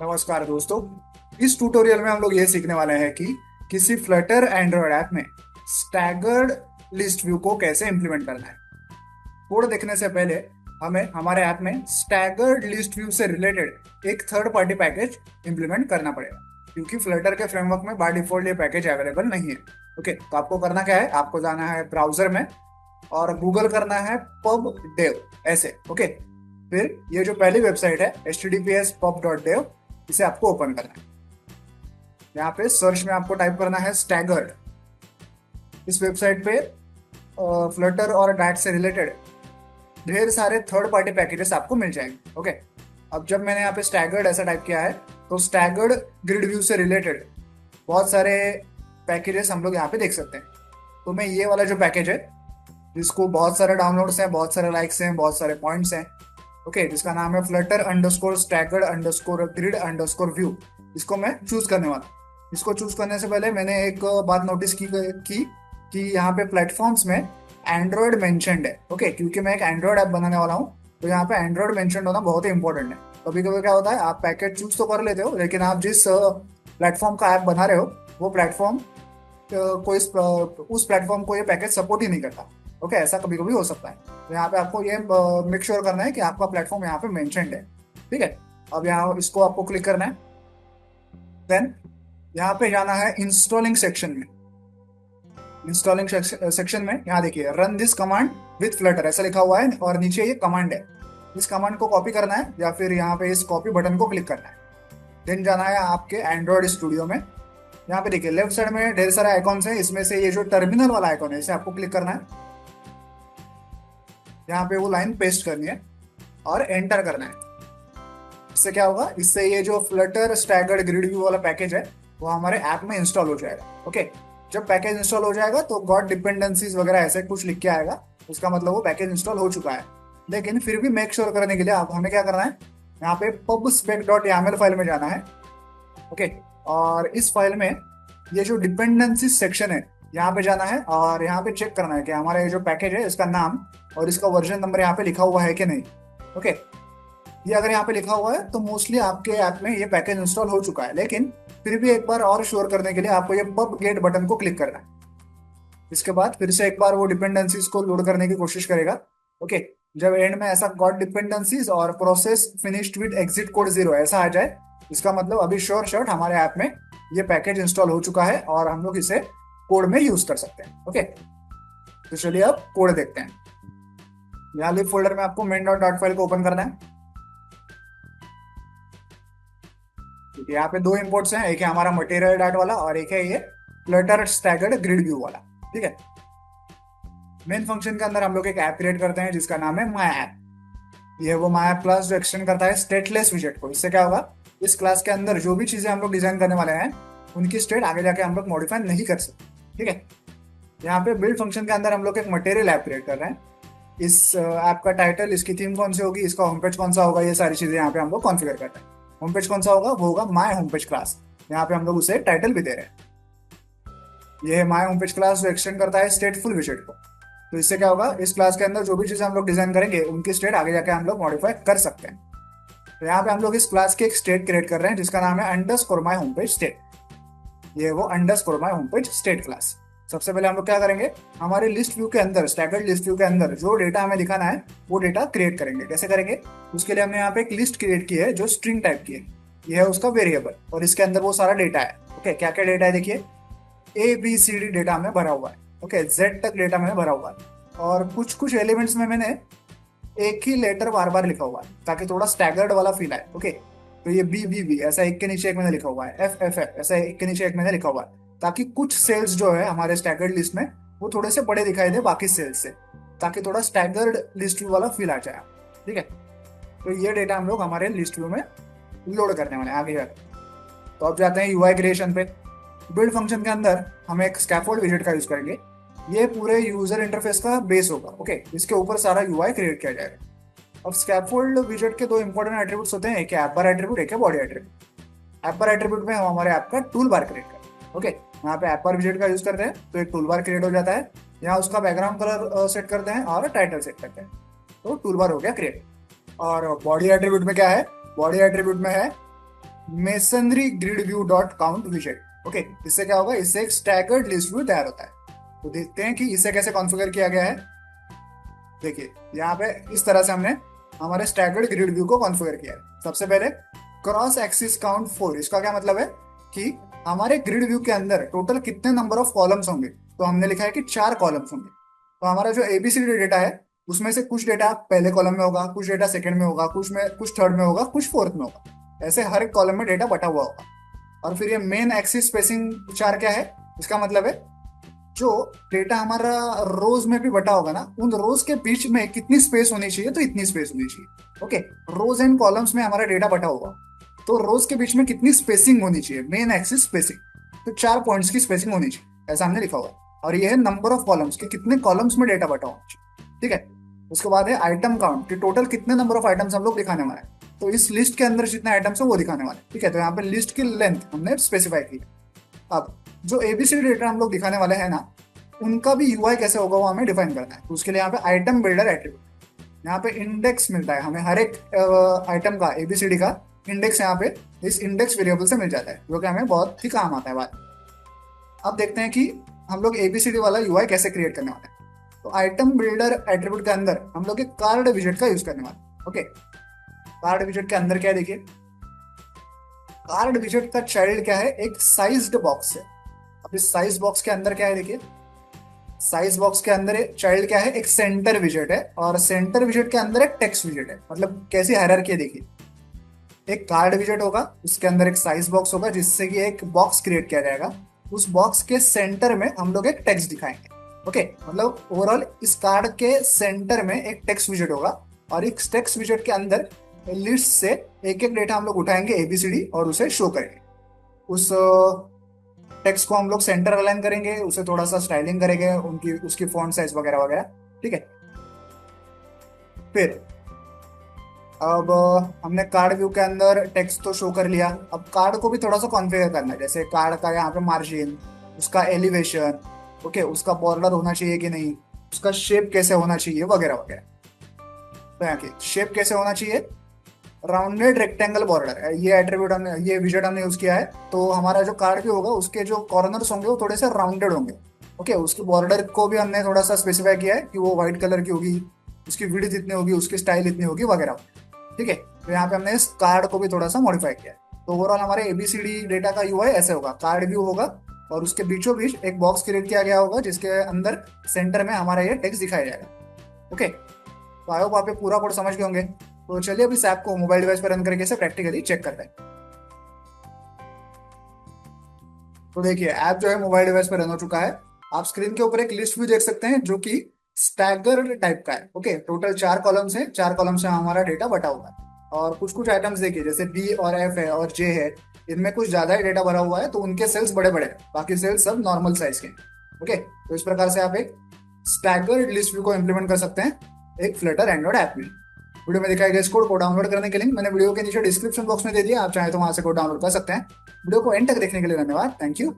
नमस्कार दोस्तों। इस ट्यूटोरियल में हम लोग ये सीखने वाले हैं कि किसी फ्लटर एंड्रॉयड ऐप में स्टैगर्ड लिस्ट व्यू को कैसे इंप्लीमेंट करना है। कोड देखने से पहले हमें हमारे ऐप में स्टैगर्ड लिस्ट व्यू से रिलेटेड एक थर्ड पार्टी पैकेज इंप्लीमेंट करना पड़ेगा, क्योंकि फ्लटर के फ्रेमवर्क में बाय डिफॉल्ट ये पैकेज अवेलेबल नहीं है। ओके, तो आपको करना क्या है, आपको जाना है ब्राउजर में और गूगल करना है पब डेव ऐसे। ओके, फिर ये जो पहली वेबसाइट है https://pub.dev, इसे आपको ओपन करना है। यहाँ पे सर्च में आपको टाइप करना है स्टैगर्ड। इस वेबसाइट पे फ्लटर और डैट से रिलेटेड ढेर सारे थर्ड पार्टी पैकेजेस आपको मिल जाएंगे। ओके, अब जब मैंने यहाँ पे स्टैगर्ड ऐसा टाइप किया है तो स्टैगर्ड ग्रिड व्यू से रिलेटेड बहुत सारे पैकेजेस हम लोग यहाँ पे देख सकते हैं। तो मैं ये वाला जो पैकेज है, जिसको बहुत सारे डाउनलोड्स हैं, बहुत सारे लाइक्स हैं, बहुत सारे पॉइंट्स हैं, ओके, जिसका नाम है flutter_staggered_grid_view, इसको मैं चूज करने वाला हूँ। इसको चूज करने से पहले मैंने एक बात नोटिस की कि यहाँ पे प्लेटफॉर्म्स में एंड्रॉयड मेंशनड है। ओके, क्योंकि मैं एक एंड्रॉयड ऐप बनाने वाला हूँ, तो यहाँ पे एंड्रॉयड मेंशनड होना बहुत ही इंपॉर्टेंट है। कभी कभी क्या होता है, आप पैकेज चूज तो कर लेते हो, लेकिन आप जिस प्लेटफॉर्म का ऐप बना रहे हो वो प्लेटफॉर्म उस प्लेटफॉर्म को ये पैकेज सपोर्ट ही नहीं करता। ओके, ऐसा कभी कभी हो सकता है। तो यहाँ पे आपको ये मेक श्योर करना है कि आपका प्लेटफॉर्म यहाँ पे मेंशनड है। ठीक है, अब यहाँ इसको आपको क्लिक करना है। देन यहाँ पे जाना है इंस्टॉलिंग सेक्शन में। इंस्टॉलिंग सेक्शन में यहाँ देखिए run this command with Flutter ऐसा लिखा हुआ है और नीचे ये कमांड है। इस कमांड को कॉपी करना है या फिर यहाँ पे इस कॉपी बटन को क्लिक करना है। देन जाना है आपके एंड्रॉयड स्टूडियो में। यहाँ पे देखिए लेफ्ट साइड में ढेर सारे आइकॉन्स हैं, इसमें से ये जो टर्मिनल वाला आइकॉन है इसे आपको क्लिक करना है। यहाँ पे वो लाइन पेस्ट करनी है और एंटर करना है। इससे क्या होगा, इससे ये जो फ्लटर स्टैगर्ड ग्रिड व्यू वाला पैकेज है वो हमारे ऐप में इंस्टॉल हो जाएगा। ओके, जब पैकेज इंस्टॉल हो जाएगा तो गॉट डिपेंडेंसीज वगैरह ऐसे कुछ लिख के आएगा, उसका मतलब वो पैकेज इंस्टॉल हो चुका है। लेकिन फिर भी मेक श्योर करने के लिए आप हमें क्या करना है, यहाँ पे pubspec.yaml फाइल में जाना है। ओके, और इस फाइल में ये जो डिपेंडेंसी सेक्शन है यहाँ पे जाना है और यहाँ पे चेक करना है कि हमारा ये जो पैकेज है इसका नाम और इसका वर्जन नंबर यहाँ पे लिखा हुआ है कि नहीं। ओके, ये अगर यहाँ पे लिखा हुआ है तो मोस्टली आपके ऐप में ये पैकेज इंस्टॉल हो चुका है, लेकिन फिर भी एक बार और श्योर करने के लिए आपको ये पब गेट बटन को क्लिक करना है। इसके बाद फिर से एक बार वो डिपेंडेंसीज को लोड करने की कोशिश करेगा। ओके, जब एंड में ऐसा गॉट डिपेंडेंसीज और process finished with exit code 0 ऐसा आ जाए, इसका मतलब अभी श्योर शॉट हमारे ऐप में ये पैकेज इंस्टॉल हो चुका है और हम लोग इसे कोड में यूज कर सकते हैं। ओके, तो चलिए अब कोड देखते हैं। यहाँ लिब फोल्डर में आपको main.dot फाइल को ओपन करना है। यहाँ पे दो इंपोर्ट्स हैं, एक है हमारा मटेरियल डाट वाला और एक है ये फ्लटर स्टैगर्ड ग्रिड व्यू वाला। ठीक है, मेन फंक्शन के अंदर हम लोग एक ऐप क्रिएट करते हैं जिसका नाम है माई ऐप। ये वो माई ऐप क्लास जो एक्सटेंड करता है स्टेटलेस विजेट को। इससे क्या होगा, इस क्लास के अंदर जो भी चीजें हम लोग डिजाइन करने वाले हैं उनकी स्टेट आगे जाके हम लोग मॉडिफाई नहीं कर सकते। ठीक है, यहाँ पे बिल्ड फंक्शन के अंदर हम लोग एक मटेरियल ऐप क्रिएट कर रहे हैं। इस ऐप का टाइटल, इसकी थीम कौन सी होगी, इसका होम पेज कौन सा होगा, ये सारी चीजें यहाँ पे हम लोग कॉन्फ़िगर करते हैं। होम पेज कौन सा होगा, वो होगा माई होम पेज क्लास। यहाँ पे हम लोग उसे टाइटल भी दे रहे हैं। ये है माई होम पेज क्लास जो एक्सटेंड करता है स्टेटफुल विजेट को। तो इससे क्या होगा, इस क्लास के अंदर जो भी चीजें हम लोग डिजाइन करेंगे उनकी स्टेट आगे जाके हम लोग मॉडिफाई कर सकते हैं। तो यहाँ पे हम लोग इस क्लास की एक स्टेट क्रिएट कर रहे हैं जिसका नाम है underscore my home page state. ये वो underscore my home page state class. सबसे पहले हम लोग क्या करेंगे, हमारे लिस्ट व्यू के अंदर, स्टैगर्ड लिस्ट व्यू के अंदर जो डेटा हमें दिखाना है वो डेटा क्रिएट करेंगे। कैसे करेंगे, उसके लिए हमने यहाँ पे एक लिस्ट क्रिएट की है जो स्ट्रिंग टाइप की है। ये है उसका वेरिएबल और इसके अंदर वो सारा डेटा है। ओके, क्या क्या डेटा है देखिए, ABCD डेटा में भरा हुआ है। ओके, Z तक डेटा में भरा हुआ है और कुछ कुछ एलिमेंट्स में मैंने एक ही लेटर बार बार लिखा हुआ है ताकि थोड़ा स्टैगर्ड वाला फील आए। ओके, तो ये BBB ऐसा एक के नीचे एक मैंने लिखा हुआ है, FFF ऐसा एक के नीचे एक मैंने लिखा हुआ है, ताकि कुछ सेल्स जो है हमारे स्टैगर्ड लिस्ट में वो थोड़े से बड़े दिखाई दे बाकी सेल्स से, ताकि थोड़ा स्टैगर्ड लिस्ट व्यू वाला फील आ जाए। ठीक है, तो ये डेटा हम लोग हमारे लिस्ट व्यू में लोड करने वाले हैं आगे जाकर। तो अब जाते हैं UI क्रिएशन पे। बिल्ड फंक्शन के अंदर हम एक स्कैफोल्ड विजेट का यूज करेंगे। ये पूरे यूजर इंटरफेस का बेस होगा। ओके, इसके ऊपर सारा UI क्रिएट किया जाएगा। अब स्कैफोल्ड विजेट के दो इंपॉर्टेंट एट्रीब्यूट्स होते हैं, एक है ऐप बार एट्रीब्यूट, एक है बॉडी एट्रीब्यूट। ऐप बार एट्रीब्यूट में हम हमारे ऐप का टूल बार क्रिएट करते हैं। ओके, यहाँ पे ऐप बार विजेट का यूज करते हैं तो एक टूल बार क्रिएट हो जाता है। यहाँ उसका बैकग्राउंड कलर सेट करते हैं और टाइटल सेट करते हैं, तो टूल बार हो गया क्रिएट। और बॉडी एट्रीब्यूट में क्या है, बॉडी एट्रीब्यूट में है masonry grid view dot count विजेट। ओके, इससे क्या होगा, इससे एक स्टैगर्ड लिस्ट व्यू तैयार होता है। तो देखते हैं कि इसे कैसे कॉन्फ़िगर किया गया है। देखिए यहाँ पे इस तरह से हमने हमारे स्टैगर्ड ग्रिड व्यू को कॉन्फ़िगर किया है। सबसे पहले क्रॉस एक्सिस काउंट 4, इसका क्या मतलब है कि हमारे ग्रिड व्यू के अंदर टोटल कितने नंबर ऑफ कॉलम्स होंगे। तो हमने लिखा है कि 4 कॉलम्स होंगे। तो हमारा जो एबीसीडी डेटा है उसमें से कुछ डेटा पहले कॉलम में होगा, कुछ डेटा सेकंड में होगा, कुछ थर्ड में होगा, कुछ फोर्थ में होगा। ऐसे हर एक कॉलम में डेटा बटा हुआ होगा। और फिर ये मेन एक्सिस स्पेसिंग 4 क्या है, इसका मतलब है जो डेटा हमारा रोज में भी बटा होगा ना, उन रोज के बीच में कितनी स्पेस होनी चाहिए, तो इतनी स्पेस होनी चाहिए। ओके, रोज एंड कॉलम्स में हमारा डेटा बटा होगा, तो रोज के बीच में कितनी स्पेसिंग होनी चाहिए, मेन एक्सिस स्पेसिंग, तो 4 पॉइंट्स की स्पेसिंग होनी चाहिए, ऐसा हमने लिखा हुआ है। और ये है नंबर ऑफ कॉलम्स के कितने कॉलम्स में डेटा बटा होना चाहिए। ठीक है, उसके बाद है आइटम काउंट कि टोटल कितने नंबर ऑफ आइटम्स हम लोग दिखाने वाले हैं। तो इस लिस्ट के अंदर जितने आइटम्स है वो दिखाने वाले हैं। ठीक है, तो यहाँ पे लिस्ट की लेंथ हमने स्पेसिफाई की है। अब जो एबीसीडी डेटा हम लोग दिखाने वाले हैं ना, उनका भी यूआई कैसे होगा वो हमें डिफाइन करना है। तो उसके लिए यहाँ पे आइटम बिल्डर एट्रीब्यूट, यहाँ पे इंडेक्स मिलता है हमें, हर एक आइटम का एबीसीडी का इंडेक्स यहाँ पे इस इंडेक्स वेरिएबल से मिल जाता है, जो कि हमें बहुत ही काम आता है बाद में। अब देखते हैं कि हम लोग एबीसीडी वाला यूआई कैसे क्रिएट करने वाले हैं। तो आइटम बिल्डर एट्रीब्यूट के अंदर हम लोग एक कार्ड विजेट का यूज करने वाले हैं। ओके, कार्ड विजेट के अंदर क्या है, देखिए कार्ड विजेट का चाइल्ड क्या है, एक साइज्ड बॉक्स है। अब इस साइज बॉक्स के अंदर क्या है, देखिए साइज बॉक्स के अंदर चाइल्ड क्या है, एक सेंटर विजेट है, और सेंटर विजेट के अंदर एक टेक्स्ट विजेट है। मतलब कैसी हायरार्की है देखिए, एक कार्ड विजेट होगा, उसके अंदर एक साइज बॉक्स होगा जिससे कि एक बॉक्स क्रिएट किया जाएगा। उस बॉक्स के सेंटर में हम लोग एक टेक्स्ट दिखाएंगे। ओके, मतलब ओवरऑल इस कार्ड के सेंटर में एक टेक्स्ट विजेट होगा, और इस टेक्स्ट विजेट के अंदर लिस्ट से एक एक डेटा हम लोग उठाएंगे एबीसीडी और उसे शो करेंगे। उस टेक्स्ट को हम लोग सेंटर अलाइन करेंगे, उसे थोड़ा सा स्टाइलिंग करेंगे, उनकी उसकी फॉन्ट साइज वगैरह वगैरह। ठीक है, फिर अब हमने कार्ड व्यू के अंदर टेक्स्ट तो शो कर लिया। अब कार्ड को भी थोड़ा सा कॉन्फ़िगर करना है, जैसे कार्ड का यहाँ पे मार्जिन, उसका एलिवेशन, ओके, उसका बॉर्डर होना चाहिए कि नहीं, उसका शेप कैसे होना चाहिए वगैरह वगैरह। तो यहाँ की शेप कैसे होना चाहिए, राउंडेड रेक्टेंगल बॉर्डर, ये एट्रीब्यूट हमने, ये विजेट हमने यूज किया है। तो हमारा जो कार्ड भी होगा उसके जो कॉर्नर्स होंगे वो थोड़े से राउंडेड होंगे। ओके, उसकी बॉर्डर को भी हमने थोड़ा सा स्पेसिफाई किया है कि वो व्हाइट कलर की होगी, उसकी विड्थ इतनी होगी, उसकी स्टाइल इतनी होगी वगैरह। ठीक है, तो यहाँ पे हमने इस कार्ड को भी थोड़ा सा मॉडिफाई किया है। तो ओवरऑल हमारे एबीसीडी डेटा का यूआई ऐसे होगा, कार्ड व्यू होगा और उसके बीचों बीच एक बॉक्स क्रिएट किया गया होगा जिसके अंदर सेंटर में हमारा ये टेक्स्ट दिखाया जाएगा। ओके, तो आई होप आप ये पूरा कोड समझ गए होंगे। तो चलिए अभी इस ऐप को मोबाइल डिवाइस पर रन करके इसे प्रैक्टिकली चेक करते हैं। तो देखिए ऐप जो है मोबाइल डिवाइस पर रन हो चुका है। आप स्क्रीन के ऊपर एक लिस्ट भी देख सकते हैं जो कि स्टैगर्ड टाइप का है। ओके, टोटल 4 कॉलम्स हैं, 4 कॉलम्स में हमारा डेटा बटा हुआ है। और कुछ कुछ आइटम्स देखिए, जैसे बी और एफ है और जे है, इनमें कुछ ज्यादा ही डेटा भरा हुआ है, तो उनके सेल्स बड़े बड़े हैं, बाकी सेल्स सब नॉर्मल साइज के हैं। ओके, तो इस प्रकार से आप एक स्टैगर्ड लिस्ट व्यू को इम्प्लीमेंट कर सकते हैं एक फ्लटर एंड्रॉइड ऐप में। वीडियो में दिखाई गए इस कोड को डाउनलोड करने के लिंक मैंने वीडियो के नीचे डिस्क्रिप्शन बॉक्स में दे दिया, आप चाहे तो वहां से कोड डाउनलोड कर सकते हैं। वीडियो को एंड तक देखने के लिए धन्यवाद, थैंक यू।